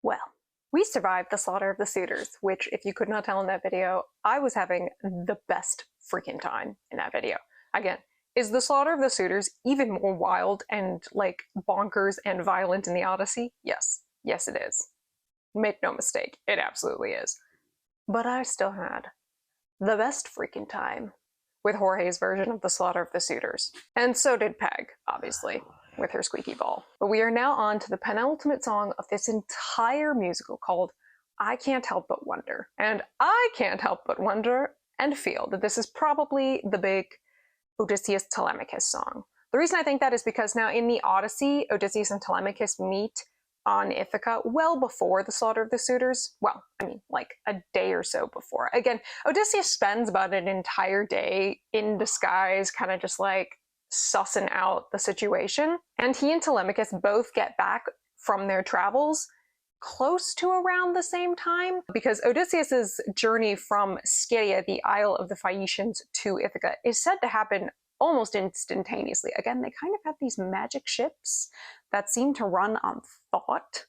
Well, we survived the slaughter of the suitors, which, if you could not tell in that video, I was having the best freaking time in that video. Again, is the slaughter of the suitors even more wild and, like, bonkers and violent in the Odyssey? Yes. Yes, it is. Make no mistake, it absolutely is. But I still had the best freaking time with Jorge's version of the slaughter of the suitors. And so did Peg, obviously, with her squeaky ball. But we are now on to the penultimate song of this entire musical, called I Can't Help But Wonder. And I can't help but wonder and feel that this is probably the big Odysseus Telemachus song. The reason I think that is because now in the Odyssey, Odysseus and Telemachus meet on Ithaca well before the slaughter of the suitors. Well, I mean, like a day or so before. Again, Odysseus spends about an entire day in disguise, kind of just like sussing out the situation. And he and Telemachus both get back from their travels close to around the same time, because Odysseus's journey from Scythia, the Isle of the Phaeacians, to Ithaca is said to happen almost instantaneously. Again, they kind of have these magic ships that seem to run on thought.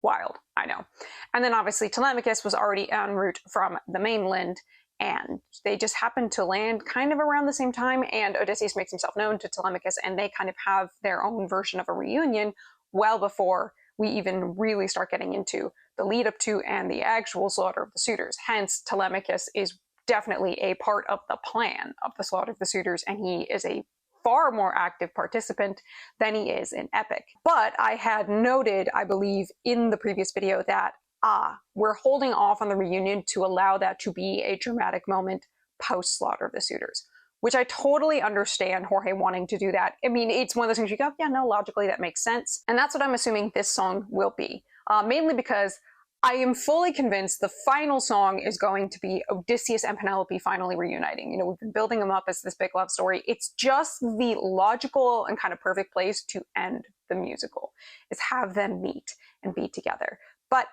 Wild, I know. And then obviously Telemachus was already en route from the mainland, and they just happened to land kind of around the same time, and Odysseus makes himself known to Telemachus, and they kind of have their own version of a reunion well before we even really start getting into the lead up to and the actual slaughter of the suitors. Hence, Telemachus is definitely a part of the plan of the slaughter of the suitors, and he is a far more active participant than he is in Epic. But I had noted, I believe, in the previous video that, we're holding off on the reunion to allow that to be a dramatic moment post-slaughter of the suitors, which I totally understand Jorge wanting to do that. I mean, it's one of those things you go, yeah, no, logically that makes sense. And that's what I'm assuming this song will be. Mainly because I am fully convinced the final song is going to be Odysseus and Penelope finally reuniting. You know, we've been building them up as this big love story. It's just the logical and kind of perfect place to end the musical, is have them meet and be together. But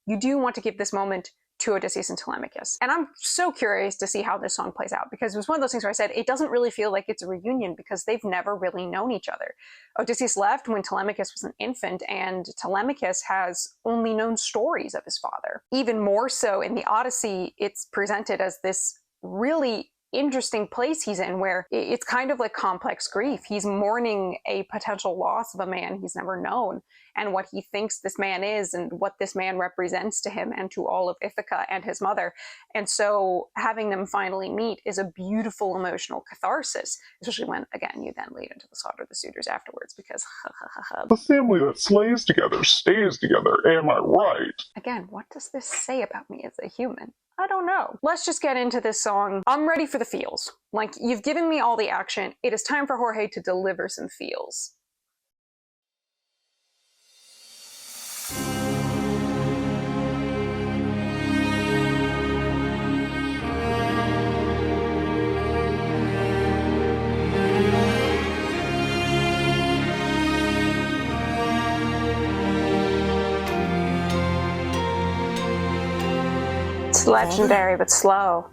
you do want to give this moment to Odysseus and Telemachus. And I'm so curious to see how this song plays out, because it was one of those things where I said it doesn't really feel like it's a reunion because they've never really known each other. Odysseus left when Telemachus was an infant, and Telemachus has only known stories of his father. Even more so in the Odyssey, it's presented as this really interesting place he's in, where it's kind of like complex grief. He's mourning a potential loss of a man he's never known, and what he thinks this man is, and what this man represents to him and to all of Ithaca and his mother. And so having them finally meet is a beautiful emotional catharsis, especially when, again, you then lead into the slaughter of the suitors afterwards, because the family that slays together stays together, am I right? Again, what does this say about me as a human? I don't know. Let's just get into this song. I'm ready for the feels. Like, you've given me all the action. It is time for Jorge to deliver some feels. It's legendary, but slow.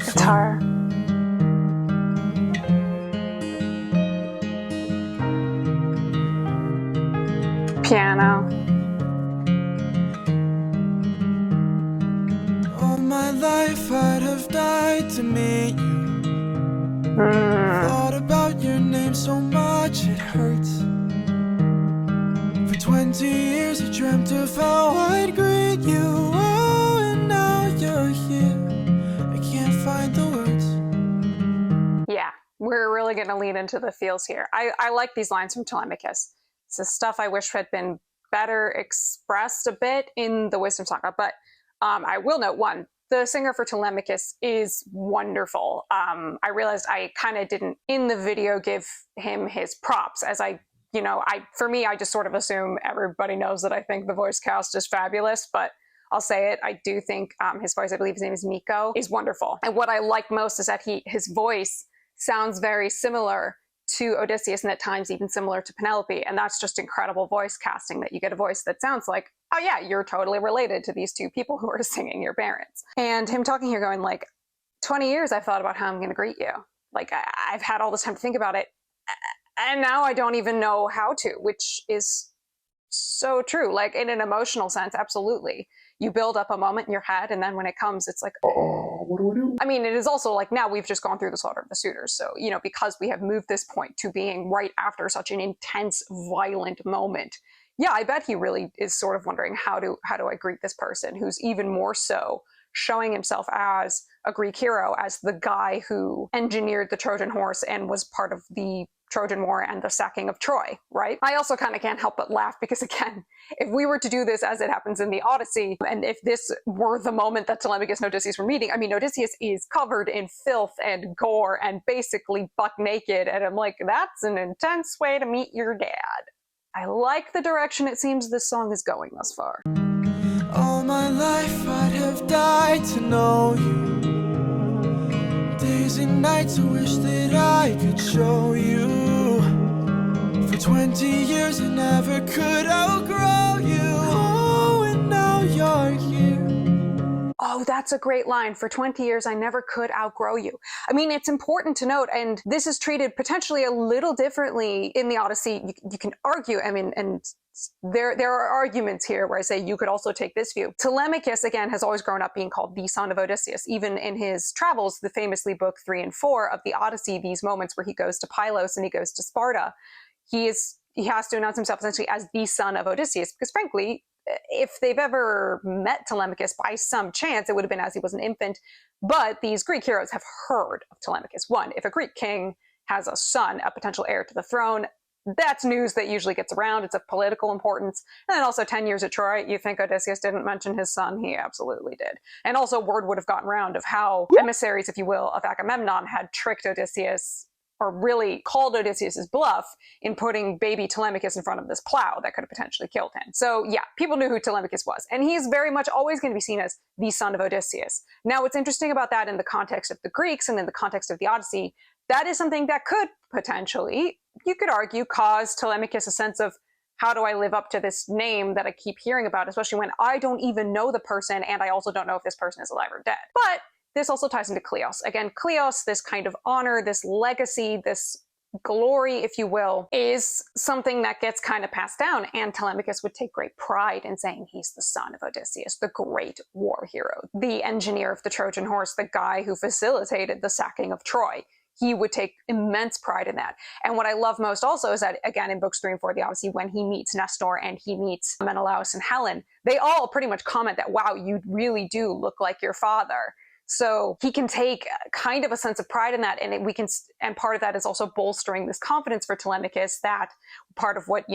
Guitar. Piano. All my life I'd have died to meet you. Thought about your name so much it hurts. For 20 years I dreamt of how I'd greet you. Oh, and now you're here. I can't find the words. Yeah, we're really going to lean into the feels here. I like these lines from Telemachus. It's the stuff I wish had been better expressed a bit in the Wisdom Saga. But I will note, one, the singer for Telemachus is wonderful. I realized I kind of didn't in the video give him his props, as for me, I just sort of assume everybody knows that I think the voice cast is fabulous, but I'll say it, I do think his voice, I believe his name is Miko, is wonderful. And what I like most is that his voice sounds very similar to Odysseus, and at times even similar to Penelope. And that's just incredible voice casting, that you get a voice that sounds like, oh yeah, you're totally related to these two people who are singing your parents. And him talking here going like, 20 years I've thought about how I'm going to greet you. Like, I've had all this time to think about it, and now I don't even know how to, which is so true. Like, in an emotional sense, absolutely. You build up a moment in your head, and then when it comes, it's like, What do we do? I mean, it is also like now we've just gone through the slaughter of the suitors. So, because we have moved this point to being right after such an intense, violent moment. Yeah, I bet he really is sort of wondering how do I greet this person who's even more so showing himself as a Greek hero, as the guy who engineered the Trojan horse and was part of the Trojan War and the sacking of Troy, right? I also kind of can't help but laugh because, again, if we were to do this as it happens in the Odyssey, and if this were the moment that Telemachus and Odysseus were meeting, I mean, Odysseus is covered in filth and gore and basically buck naked, and I'm like, that's an intense way to meet your dad. I like the direction it seems this song is going thus far. All my life I'd have died to know you. Days and nights I wish that I could show you. For 20 years I never could outgrow you. Oh, and now you're here. Oh, that's a great line. For 20 years, I never could outgrow you. I mean, it's important to note, and this is treated potentially a little differently in the Odyssey. You can argue, I mean, and there are arguments here where I say you could also take this view. Telemachus, again, has always grown up being called the son of Odysseus. Even in his travels, the famously book 3 and 4 of the Odyssey, these moments where he goes to Pylos and he goes to Sparta, he has to announce himself essentially as the son of Odysseus, because frankly, if they've ever met Telemachus by some chance, it would have been as he was an infant. But these Greek heroes have heard of Telemachus. One, if a Greek king has a son, a potential heir to the throne, that's news that usually gets around. It's of political importance. And then also 10 years at Troy, you think Odysseus didn't mention his son? He absolutely did. And also word would have gotten around of how emissaries, if you will, of Agamemnon had tricked Odysseus, or really called Odysseus's bluff in putting baby Telemachus in front of this plow that could have potentially killed him. So yeah, people knew who Telemachus was. And he's very much always going to be seen as the son of Odysseus. Now, what's interesting about that in the context of the Greeks and in the context of the Odyssey, that is something that could potentially, you could argue, cause Telemachus a sense of, how do I live up to this name that I keep hearing about, especially when I don't even know the person and I also don't know if this person is alive or dead. But this also ties into Kleos. Again, Kleos, this kind of honor, this legacy, this glory, if you will, is something that gets kind of passed down. And Telemachus would take great pride in saying he's the son of Odysseus, the great war hero, the engineer of the Trojan horse, the guy who facilitated the sacking of Troy. He would take immense pride in that. And what I love most also is that, again, in books 3 and 4 of the Odyssey, when he meets Nestor and he meets Menelaus and Helen, they all pretty much comment that, wow, you really do look like your father. So he can take kind of a sense of pride in that, and and part of that is also bolstering this confidence for Telemachus, that part of what,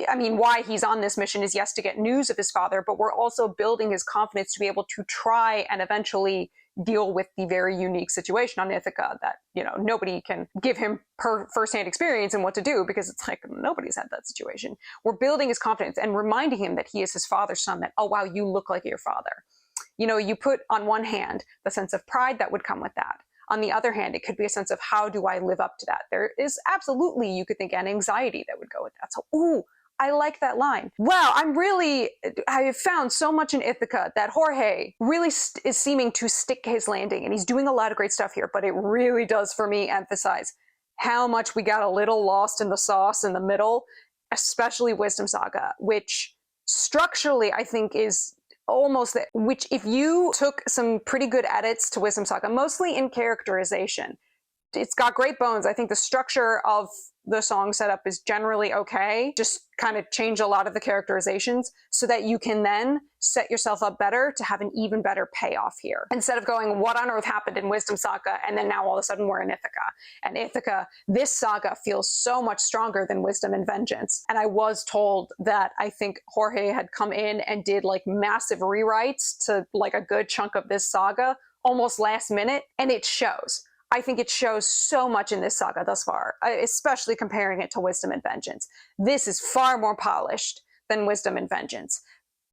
I mean, why he's on this mission is, yes, to get news of his father, but we're also building his confidence to be able to try and eventually deal with the very unique situation on Ithaca that, nobody can give him firsthand experience in what to do, because it's like, nobody's had that situation. We're building his confidence and reminding him that he is his father's son, that, oh, wow, you look like your father. You put on one hand the sense of pride that would come with that. On the other hand, it could be a sense of, how do I live up to that? There is absolutely, you could think, an anxiety that would go with that. So, ooh, I like that line. Wow, I have found so much in Ithaca that Jorge really is seeming to stick his landing, and he's doing a lot of great stuff here, but it really does, for me, emphasize how much we got a little lost in the sauce in the middle, especially Wisdom Saga, which structurally I think is almost that, which if you took some pretty good edits to Wisdom Saga, mostly in characterization, it's got great bones. I think the structure of the song setup is generally okay. Just kind of change a lot of the characterizations so that you can then set yourself up better to have an even better payoff here. Instead of going, what on earth happened in Wisdom Saga? And then now all of a sudden we're in Ithaca. And Ithaca, this saga feels so much stronger than Wisdom and Vengeance. And I was told that I think Jorge had come in and did like massive rewrites to like a good chunk of this saga, almost last minute, and it shows. I think it shows so much in this saga thus far, especially comparing it to Wisdom and Vengeance. This is far more polished than Wisdom and Vengeance.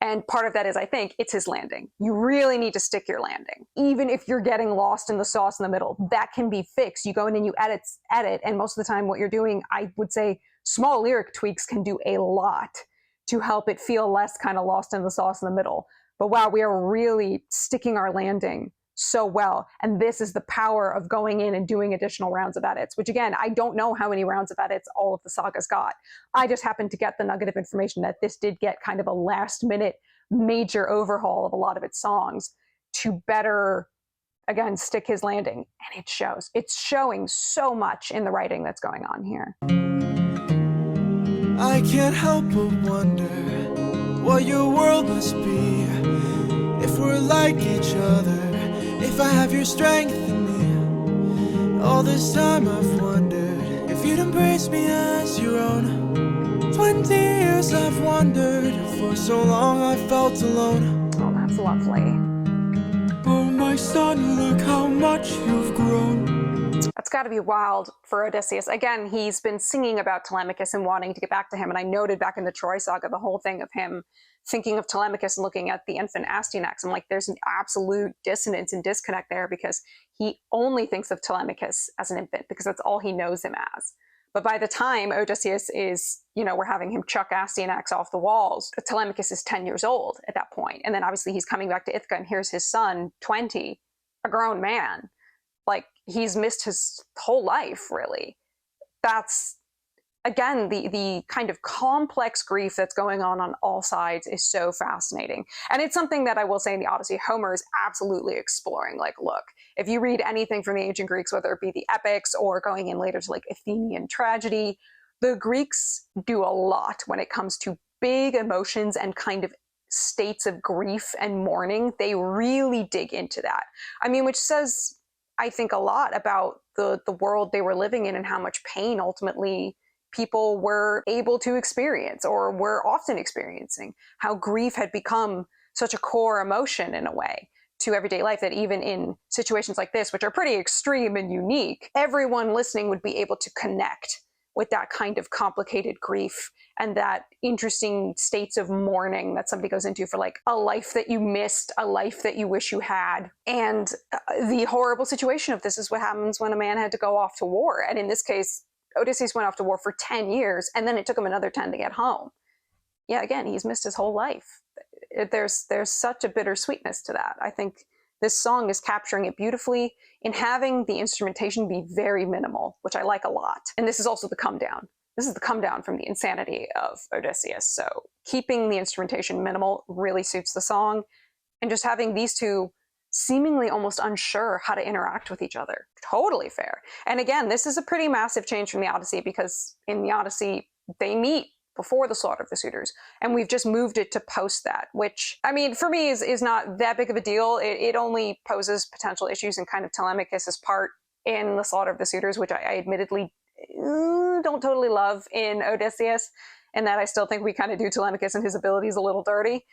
And part of that is, I think, it's his landing. You really need to stick your landing. Even if you're getting lost in the sauce in the middle, that can be fixed. You go in and you edit, and most of the time what you're doing, I would say small lyric tweaks can do a lot to help it feel less kind of lost in the sauce in the middle. But wow, we are really sticking our landing so well. And this is the power of going in and doing additional rounds of edits, which again, I don't know how many rounds of edits all of the sagas got. I just happened to get the nugget of information that this did get kind of a last minute major overhaul of a lot of its songs to better, again, stick his landing. And it shows. It's showing so much in the writing that's going on here. I can't help but wonder what your world must be if we're like each other, if I have your strength in me. All this time I've wondered if you'd embrace me as your own. 20 years I've wondered, for so long I felt alone. Oh, that's lovely. Oh my son, look how much you've grown. That's got to be wild for Odysseus. Again, he's been singing about Telemachus and wanting to get back to him. And I noted back in the Troy saga, the whole thing of him thinking of Telemachus and looking at the infant Astyanax. I'm like, there's an absolute dissonance and disconnect there, because he only thinks of Telemachus as an infant because that's all he knows him as. But by the time Odysseus is, we're having him chuck Astyanax off the walls, Telemachus is 10 years old at that point. And then obviously he's coming back to Ithaca, and here's his son, 20, a grown man. Like, he's missed his whole life, really. That's, again, the kind of complex grief that's going on all sides is so fascinating. And it's something that I will say in the Odyssey, Homer is absolutely exploring. Like, look, if you read anything from the ancient Greeks, whether it be the epics or going in later to like Athenian tragedy, the Greeks do a lot when it comes to big emotions and kind of states of grief and mourning. They really dig into that. I mean, which says, I think, a lot about the world they were living in and how much pain ultimately people were able to experience or were often experiencing, how grief had become such a core emotion in a way to everyday life that even in situations like this, which are pretty extreme and unique, everyone listening would be able to connect with that kind of complicated grief and that interesting states of mourning that somebody goes into for like a life that you missed, a life that you wish you had. And the horrible situation of this is what happens when a man had to go off to war. And in this case, Odysseus went off to war for 10 years, and then it took him another 10 to get home. Yeah, again, he's missed his whole life. There's such a bittersweetness to that. I think this song is capturing it beautifully in having the instrumentation be very minimal, which I like a lot. And this is also the come down. This is the come down from the insanity of Odysseus. So keeping the instrumentation minimal really suits the song, and just having these two seemingly almost unsure how to interact with each other. Totally fair. And again, this is a pretty massive change from the Odyssey, because in the Odyssey, they meet before the slaughter of the suitors, and we've just moved it to post that, which, I mean, for me is not that big of a deal. It only poses potential issues in kind of Telemachus's part in the slaughter of the suitors, which I admittedly don't totally love in Odysseus, and that I still think we kind of do Telemachus and his abilities a little dirty.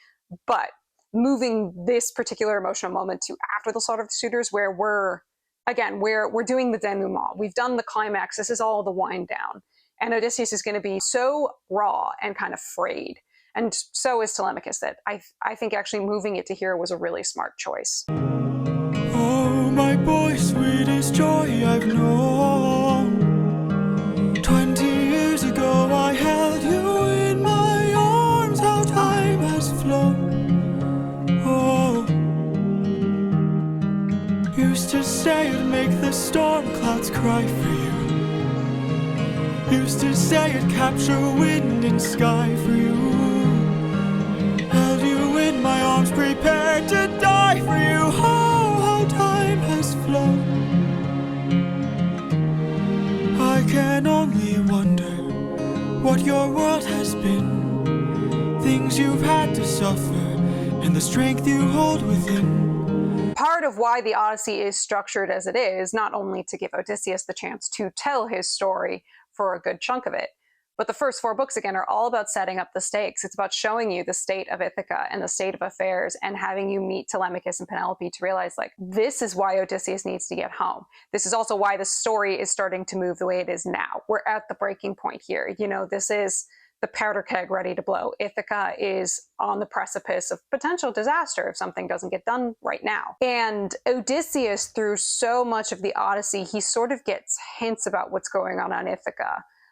But moving this particular emotional moment to after the slaughter of the suitors, where we're doing the denouement. We've done the climax. This is all the wind down. And Odysseus is going to be so raw and kind of frayed. And so is Telemachus, that I think actually moving it to here was a really smart choice. Oh, my boy, sweetest joy I've known. 20 years ago I held you in my arms. How time has flown. Oh, used to say it'd make the storm clouds cry for you. Used to say it'd capture wind and sky for you. Held you in my arms, prepared to die for you. Oh, how time has flown. I can only wonder what your world has been. Things you've had to suffer, and the strength you hold within. Part of why the Odyssey is structured as it is, not only to give Odysseus the chance to tell his story for a good chunk of it, but the first 4 books, again, are all about setting up the stakes. It's about showing you the state of Ithaca and the state of affairs, and having you meet Telemachus and Penelope to realize, like, this is why Odysseus needs to get home. This is also why the story is starting to move the way it is now. We're at the breaking point here. This is the powder keg ready to blow. Ithaca is on the precipice of potential disaster if something doesn't get done right now. And Odysseus, through so much of the Odyssey, he sort of gets hints about what's going on Ithaca.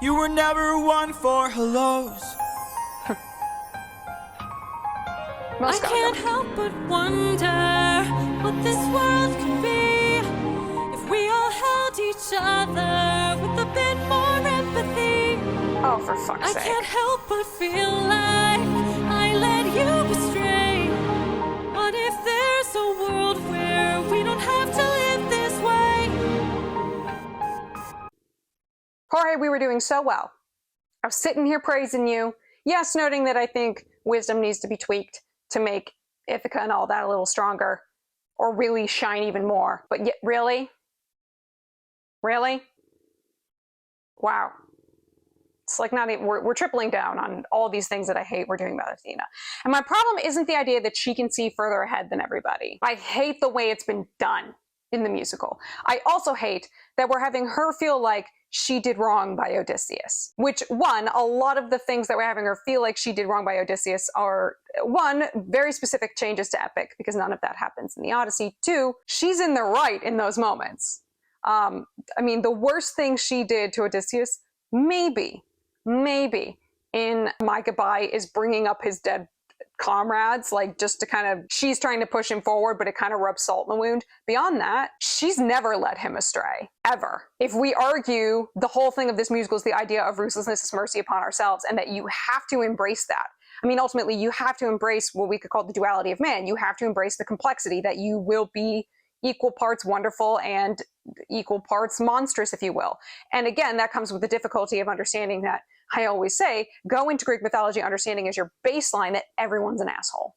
You were never one for hellos. Most I can't help but wonder what this world could be if we all held each other with a bit more empathy. Oh, for fuck's I sake. can't help but feel like I led you astray. What if there's a world where we don't have to live this way? Jorge, we were doing so well. I was sitting here praising you. Yes, noting that I think wisdom needs to be tweaked to make Ithaca and all that a little stronger, or really shine even more. But yet, really? Really? Wow. It's like not even, we're tripling down on all these things that I hate we're doing about Athena. And my problem isn't the idea that she can see further ahead than everybody. I hate the way it's been done in the musical. I also hate that we're having her feel like she did wrong by Odysseus. Which, one, a lot of the things that we're having her feel like she did wrong by Odysseus are, one, very specific changes to epic, because none of that happens in the Odyssey. Two, she's in the right in those moments. I mean, the worst thing she did to Odysseus, maybe, in My Goodbye, is bringing up his dead comrades, like just to kind of, she's trying to push him forward, but it kind of rubs salt in the wound. Beyond that, she's never led him astray, ever. If we argue the whole thing of this musical is the idea of ruthlessness is mercy upon ourselves, and that you have to embrace that. I mean, ultimately, you have to embrace what we could call the duality of man. You have to embrace the complexity that you will be equal parts wonderful and equal parts monstrous, if you will. And again, that comes with the difficulty of understanding that, I always say, go into Greek mythology understanding as your baseline that everyone's an asshole.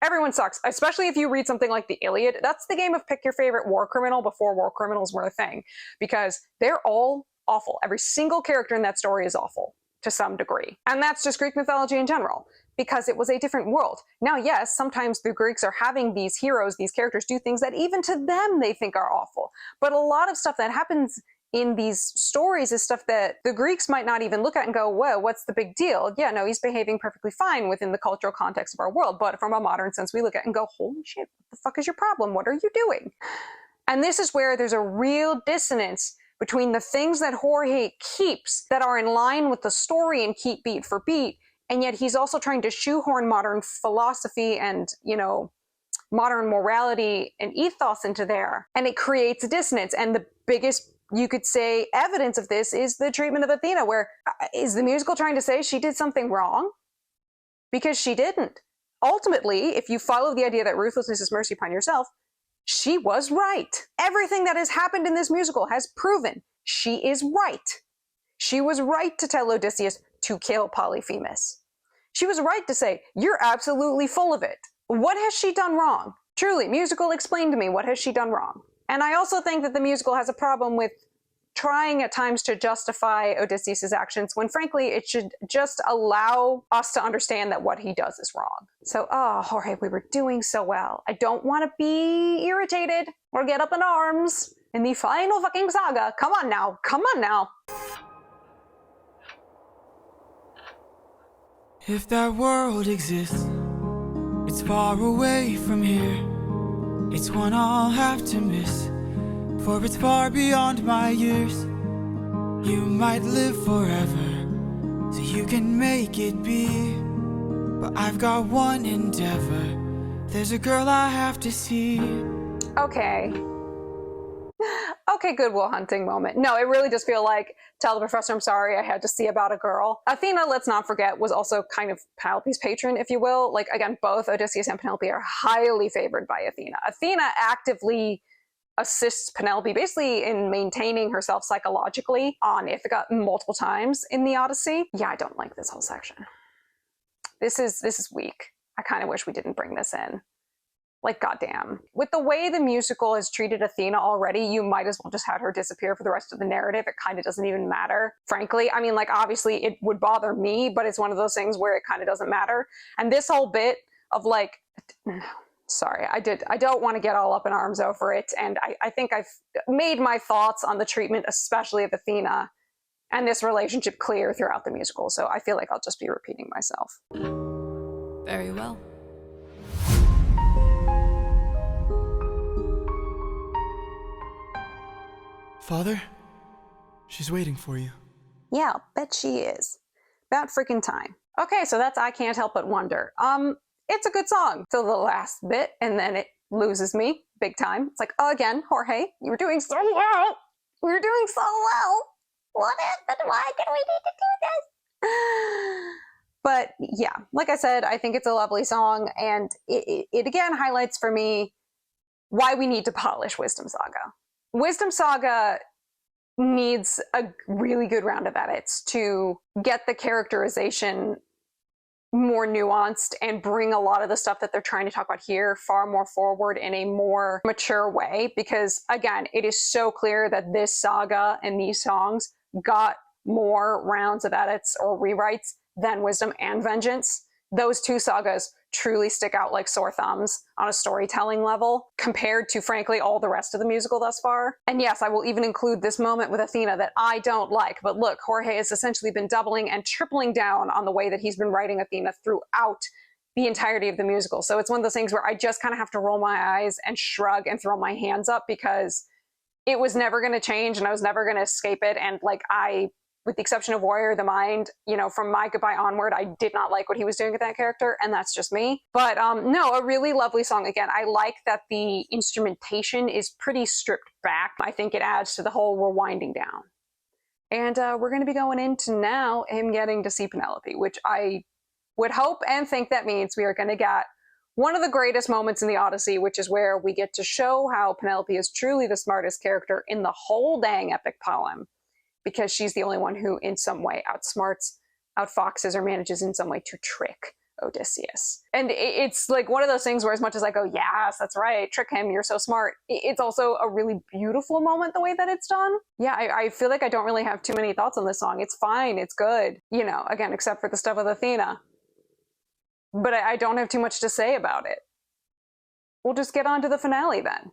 Everyone sucks, especially if you read something like the Iliad. That's the game of pick your favorite war criminal before war criminals were a thing, because they're all awful. Every single character in that story is awful to some degree. And that's just Greek mythology in general, because it was a different world. Now, yes, sometimes the Greeks are having these heroes, these characters do things that even to them they think are awful. But a lot of stuff that happens in these stories is stuff that the Greeks might not even look at and go, whoa, what's the big deal? Yeah, no, he's behaving perfectly fine within the cultural context of our world. But from a modern sense, we look at it and go, holy shit, what the fuck is your problem? What are you doing? And this is where there's a real dissonance between the things that Jorge keeps that are in line with the story and keep beat for beat, and yet he's also trying to shoehorn modern philosophy and, you know, modern morality and ethos into there. And it creates a dissonance. And the biggest, you could say, evidence of this is the treatment of Athena, where is the musical trying to say she did something wrong? Because she didn't. Ultimately, if you follow the idea that ruthlessness is mercy upon yourself, she was right. Everything that has happened in this musical has proven she is right. She was right to tell Odysseus to kill Polyphemus. She was right to say, you're absolutely full of it. What has she done wrong? Truly, musical, explain to me, what has she done wrong? And I also think that the musical has a problem with trying at times to justify Odysseus' actions when frankly it should just allow us to understand that what he does is wrong. So, Jorge, we were doing so well. I don't want to be irritated or get up in arms in the final fucking saga. Come on now. Come on now. If that world exists, it's far away from here. It's one I'll have to miss, for it's far beyond my years. You might live forever, so you can make it be. But I've got one endeavor. There's a girl I have to see. Okay. Okay, Goodwill Hunting moment. No, it really does feel like, tell the professor I'm sorry, I had to see about a girl. Athena, let's not forget, was also kind of Penelope's patron, if you will. Like, again, both Odysseus and Penelope are highly favored by Athena. Athena actively assists Penelope basically in maintaining herself psychologically on Ithaca multiple times in the Odyssey. Yeah, I don't like this whole section. This is weak. I kind of wish we didn't bring this in. Like, goddamn. With the way the musical has treated Athena already, you might as well just have her disappear for the rest of the narrative. It kind of doesn't even matter, frankly. I mean, like, obviously it would bother me, but it's one of those things where it kind of doesn't matter. And this whole bit of like, sorry, I don't want to get all up in arms over it. And I think I've made my thoughts on the treatment, especially of Athena and this relationship, clear throughout the musical. So I feel like I'll just be repeating myself. Very well. Father, she's waiting for you. Yeah, I'll bet she is. About freaking time. Okay, so that's I Can't Help But Wonder. It's a good song till the last bit, and then it loses me big time. It's like, oh, again, Jorge, you were doing so well. We were doing so well. What happened? Why did we need to do this? But yeah, like I said, I think it's a lovely song, and it again highlights for me why we need to polish Wisdom Saga. Wisdom Saga needs a really good round of edits to get the characterization more nuanced and bring a lot of the stuff that they're trying to talk about here far more forward in a more mature way. Because again, it is so clear that this saga and these songs got more rounds of edits or rewrites than Wisdom and Vengeance. Those two sagas truly stick out like sore thumbs on a storytelling level compared to, frankly, all the rest of the musical thus far. And yes, I will even include this moment with Athena that I don't like. But look, Jorge has essentially been doubling and tripling down on the way that he's been writing Athena throughout the entirety of the musical. So it's one of those things where I just kind of have to roll my eyes and shrug and throw my hands up because it was never going to change and I was never going to escape it. And like with the exception of Warrior of the Mind, you know, from My Goodbye onward, I did not like what he was doing with that character, and that's just me. But no, a really lovely song. Again, I like that the instrumentation is pretty stripped back. I think it adds to the whole we're winding down. And we're going to be going into now him getting to see Penelope, which I would hope and think that means we are going to get one of the greatest moments in the Odyssey, which is where we get to show how Penelope is truly the smartest character in the whole dang epic poem, because she's the only one who in some way outsmarts, outfoxes, or manages in some way to trick Odysseus. And it's like one of those things where as much as I go, yes, that's right, trick him, you're so smart, it's also a really beautiful moment the way that it's done. Yeah, I feel like I don't really have too many thoughts on this song. It's fine, it's good, you know, again, except for the stuff with Athena. But I don't have too much to say about it. We'll just get on to the finale then.